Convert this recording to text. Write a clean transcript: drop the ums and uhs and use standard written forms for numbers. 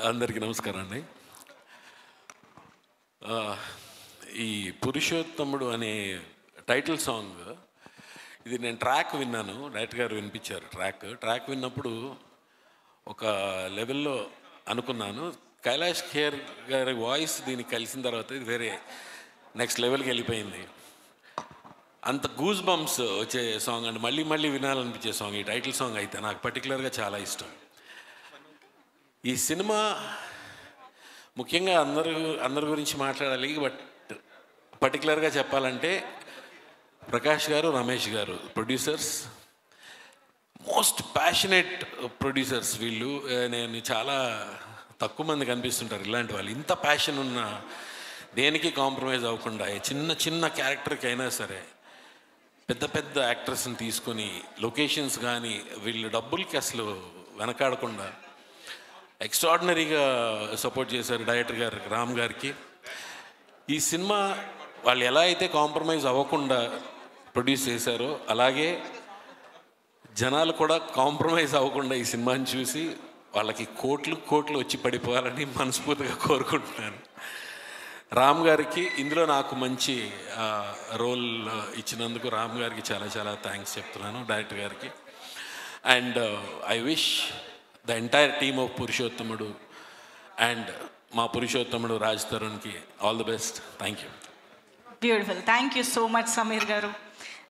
అందరికీ నమస్కారం అండి. ఈ పురుషోత్తముడు అనే టైటిల్ సాంగ్ ఇది నేను ట్రాక్ విన్నాను. డైరెక్టర్ గారు వినిపించారు. ట్రాక్ విన్నప్పుడు ఒక లెవెల్లో అనుకున్నాను, కైలాష్ ఖేర్ గారి వాయిస్ దీనికి కలిసిన తర్వాత ఇది వేరే నెక్స్ట్ లెవెల్కి వెళ్ళిపోయింది. అంత గూస్ బంప్స్ వచ్చే సాంగ్ అండి, మళ్ళీ మళ్ళీ వినాలనిపించే సాంగ్ ఈ టైటిల్ సాంగ్ అయితే నాకు పర్టికులర్గా చాలా ఇష్టం. ఈ సినిమా ముఖ్యంగా అందరి గురించి మాట్లాడాలి, బట్ పర్టికులర్గా చెప్పాలంటే ప్రకాష్ గారు, రమేష్ గారు ప్రొడ్యూసర్స్, మోస్ట్ ప్యాషనేట్ ప్రొడ్యూసర్స్ వీళ్ళు. నేను చాలా తక్కువ మంది కనిపిస్తుంటారు ఇలాంటి వాళ్ళు. ఇంత ప్యాషన్ ఉన్న, దేనికి కాంప్రమైజ్ అవ్వకుండా, చిన్న చిన్న క్యారెక్టర్కి అయినా సరే పెద్ద పెద్ద యాక్టర్స్ని తీసుకొని లొకేషన్స్ కానీ వీళ్ళు డబ్బులకి అసలు వెనకాడకుండా ఎక్స్ట్రాడినరీగా సపోర్ట్ చేశారు డైరెక్టర్ గారు రామ్ గారికి. ఈ సినిమా వాళ్ళు ఎలా అయితే కాంప్రమైజ్ అవ్వకుండా ప్రొడ్యూస్ చేశారో అలాగే జనాలు కూడా కాంప్రమైజ్ అవ్వకుండా ఈ సినిమాని చూసి వాళ్ళకి కోట్లు వచ్చి పడిపోవాలని మనస్ఫూర్తిగా కోరుకుంటున్నాను. రామ్ గారికి ఇందులో నాకు మంచి రోల్ ఇచ్చినందుకు రామ్ గారికి చాలా చాలా థ్యాంక్స్ చెప్తున్నాను, డైరెక్టర్ గారికి. And I wish the entire team of Purushothamudu and మా పురుషోత్తముడు రాజ్ తరుణ్కి all the best. Thank you. Beautiful. Thank you so much Sameer గారు.